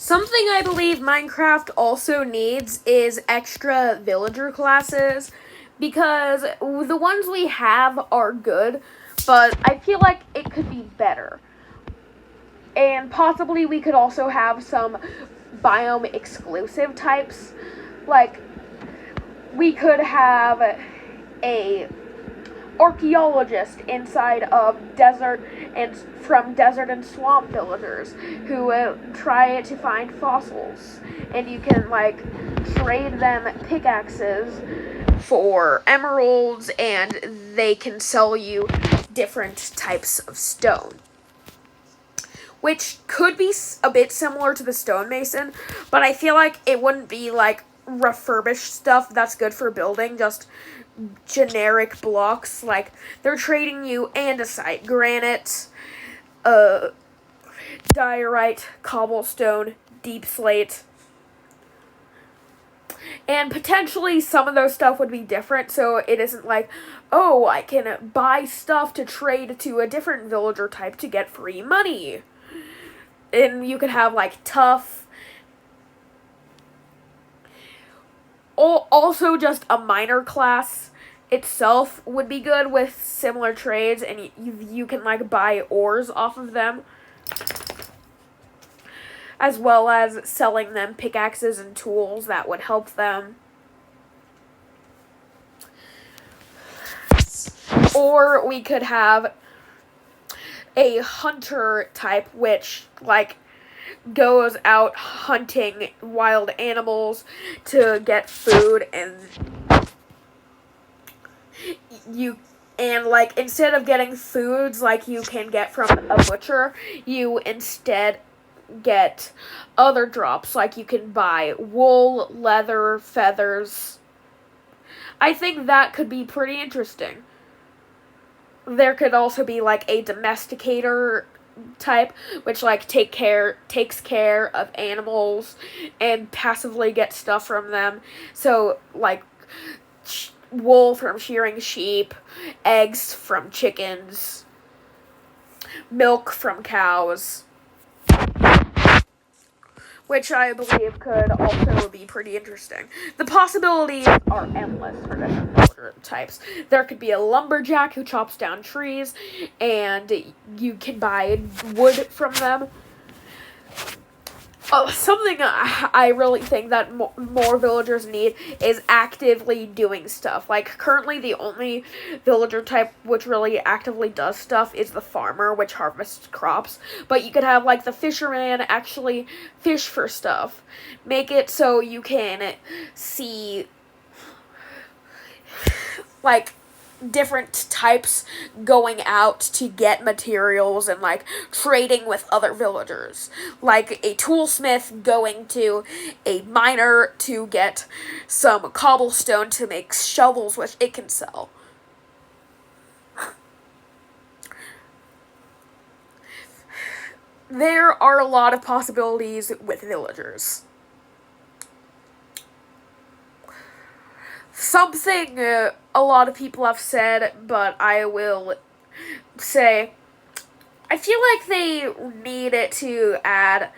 Something I believe Minecraft also needs is extra villager classes, because the ones we have are good, but I feel like it could be better. And possibly we could also have some biome exclusive types. Like, we could have a archaeologist inside of desert and from desert and swamp villagers who try to find fossils, and you can trade them pickaxes for emeralds, and they can sell you different types of stone, which could be a bit similar to the stonemason, but I feel like it wouldn't be refurbished stuff that's good for building, just generic blocks. Like, they're trading you andesite, granite, diorite, cobblestone, deep slate, and potentially some of those stuff would be different, so it isn't like, oh, I can buy stuff to trade to a different villager type to get free money. And you could have tough. Also, just a miner class itself would be good with similar trades, and you can buy ores off of them, as well as selling them pickaxes and tools that would help them. Or we could have a hunter type, which goes out hunting wild animals to get food, and instead of getting foods like you can get from a butcher, you instead get other drops, like you can buy wool, leather, feathers. I think that could be pretty interesting. There could also be a domesticator type, which takes care of animals and passively gets stuff from them. So wool from shearing sheep, eggs from chickens, milk from cows, which I believe could also be pretty interesting. The possibilities are endless for different villager types. There could be a lumberjack who chops down trees, and you can buy wood from them. Something I really think that more villagers need is actively doing stuff. Currently, the only villager type which really actively does stuff is the farmer, which harvests crops. But you could have, the fisherman actually fish for stuff. Make it so you can see, different types going out to get materials and trading with other villagers, like a toolsmith going to a miner to get some cobblestone to make shovels which it can sell. There are a lot of possibilities with villagers. Something a lot of people have said, but I will say, I feel like they needed to add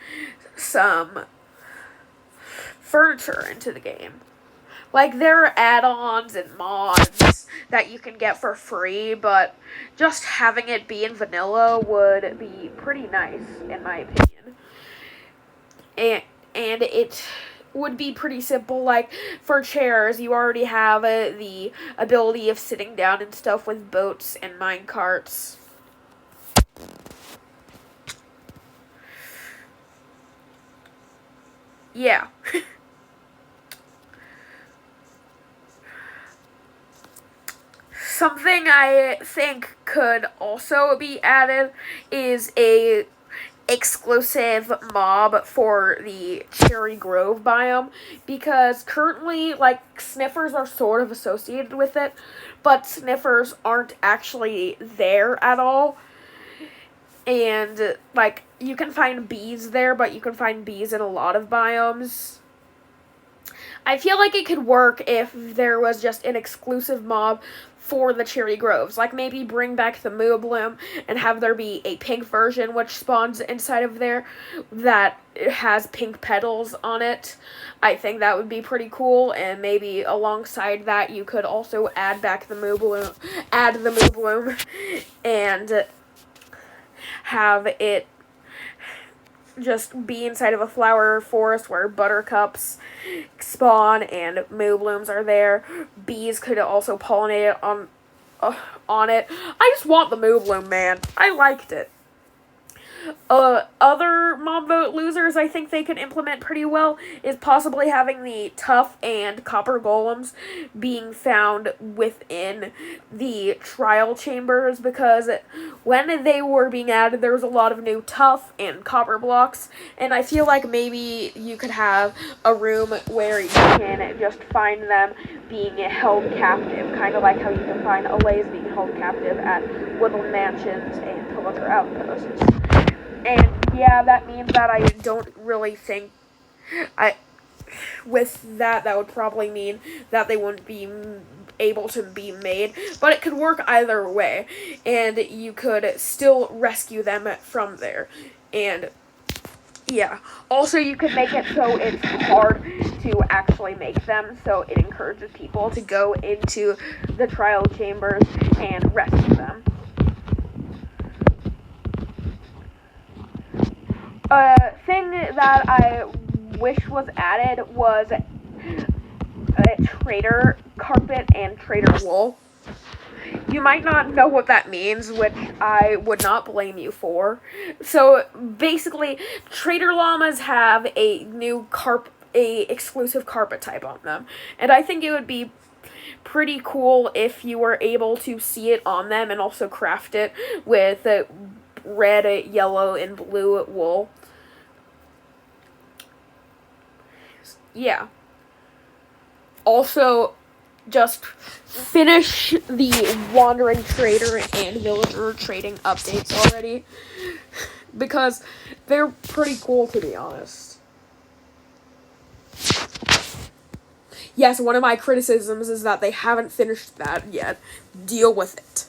some furniture into the game. There are add-ons and mods that you can get for free, but just having it be in vanilla would be pretty nice, in my opinion. And it would be pretty simple. For chairs, you already have the ability of sitting down and stuff with boats and mine carts. Yeah. Something I think could also be added is a exclusive mob for the Cherry Grove biome, because currently sniffers are sort of associated with it, but sniffers aren't actually there at all. And you can find bees there, but you can find bees in a lot of biomes. I feel like it could work if there was just an exclusive mob for the cherry groves. Like maybe bring back the Moobloom and have there be a pink version which spawns inside of there that has pink petals on it. I think that would be pretty cool, and maybe alongside that you could also add back the Moobloom, and have it just be inside of a flower forest where buttercups spawn and Mooblooms are there. Bees could also pollinate on it. I just want the Moobloom, man. I liked it. Other mob vote losers I think they could implement pretty well is possibly having the Tuff and Copper Golems being found within the trial chambers, because when they were being added there was a lot of new Tuff and Copper blocks, and I feel like maybe you could have a room where you can just find them being held captive, kind of like how you can find Allays being held captive at Woodland Mansions and Pillager Outposts. And yeah, that means that I don't really think with that would probably mean that they wouldn't be able to be made, but it could work either way, and you could still rescue them from there. And yeah, also you could make it so it's hard to actually make them, so it encourages people to go into the trial chambers and rescue them. A thing that I wish was added was a trader carpet and trader wool. You might not know what that means, which I would not blame you for. So basically, trader llamas have a new exclusive carpet type on them, and I think it would be pretty cool if you were able to see it on them and also craft it with red, yellow, and blue wool. Yeah. Also, just finish the Wandering Trader and Villager trading updates already, because they're pretty cool, to be honest. Yes, one of my criticisms is that they haven't finished that yet. Deal with it.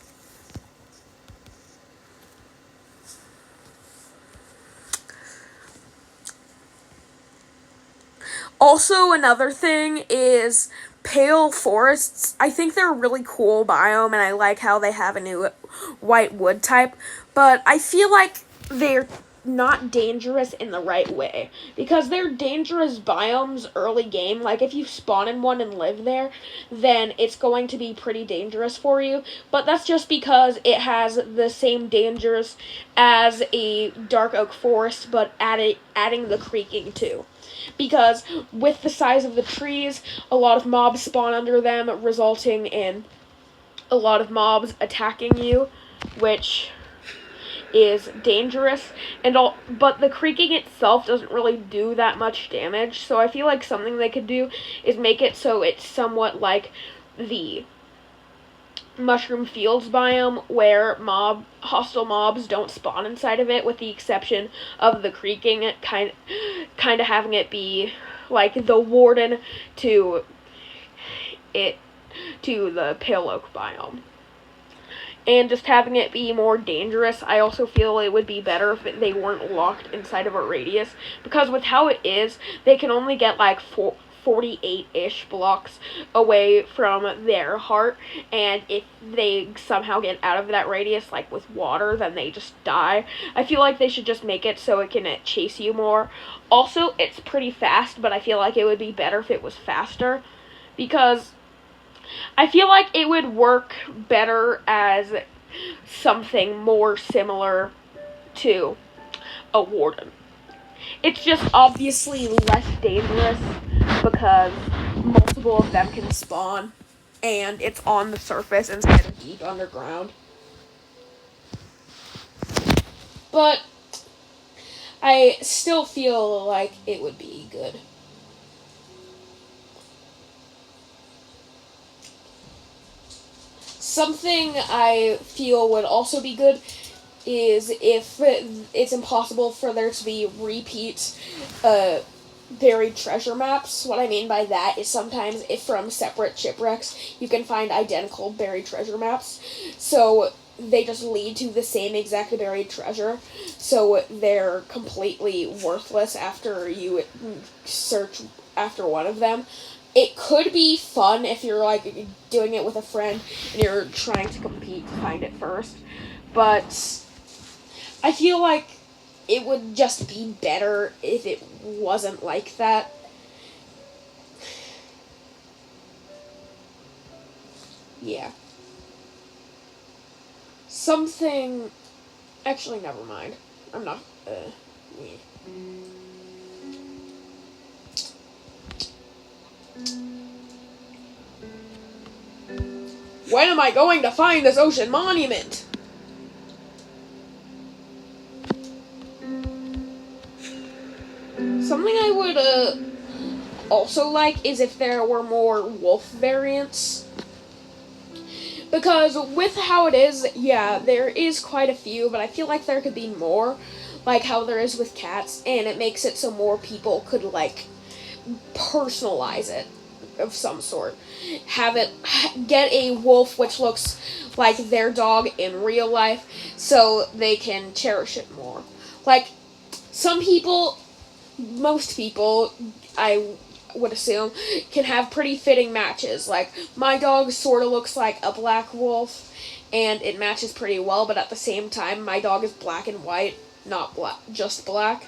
Also, another thing is Pale Forests. I think they're a really cool biome, and I like how they have a new white wood type, but I feel like they're not dangerous in the right way, because they're dangerous biomes early game. Like, if you spawn in one and live there, then it's going to be pretty dangerous for you, but that's just because it has the same dangers as a dark oak forest, but adding the creaking too. Because with the size of the trees, a lot of mobs spawn under them, resulting in a lot of mobs attacking you, which is dangerous. But the creaking itself doesn't really do that much damage, so I feel like something they could do is make it so it's somewhat like the Mushroom Fields biome, where hostile mobs don't spawn inside of it, with the exception of the creaking, kind of having it be like the warden to the Pale Oak biome. And just having it be more dangerous, I also feel it would be better if they weren't locked inside of a radius, because with how it is, they can only get like 48-ish blocks away from their heart, and if they somehow get out of that radius, like with water, then they just die. I feel like they should just make it so it can chase you more. Also, it's pretty fast, but I feel like it would be better if it was faster, because I feel like it would work better as something more similar to a warden. It's just obviously less dangerous because multiple of them can spawn, and it's on the surface instead of deep underground. But I still feel like it would be good. Something I feel would also be good is if it's impossible for there to be repeat buried treasure maps. What I mean by that is sometimes if from separate shipwrecks you can find identical buried treasure maps. So they just lead to the same exact buried treasure. So they're completely worthless after you search after one of them. It could be fun if you're like doing it with a friend and you're trying to compete to find it first. But I feel like it would just be better if it wasn't like that. Yeah. Something. Actually, never mind. I'm not. Yeah. When am I going to find this ocean monument? Something I would also like is if there were more wolf variants. Because with how it is, yeah, there is quite a few, but I feel like there could be more, like how there is with cats, and it makes it so more people could, like, personalize it of some sort. Have it, get a wolf which looks like their dog in real life, so they can cherish it more. Like, some people, most people, I would assume, can have pretty fitting matches. Like, my dog sort of looks like a black wolf, and it matches pretty well, but at the same time, my dog is black and white, not black, just black.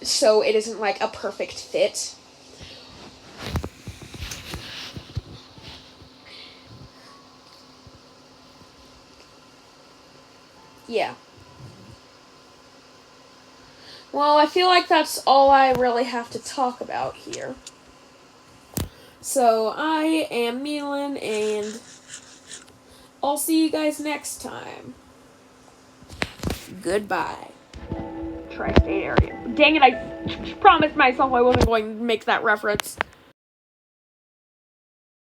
So it isn't like a perfect fit. Yeah. Well, I feel like that's all I really have to talk about here. So, I am Milan, and I'll see you guys next time. Goodbye. Tri-state area. Dang it, I promised myself I wasn't going to make that reference.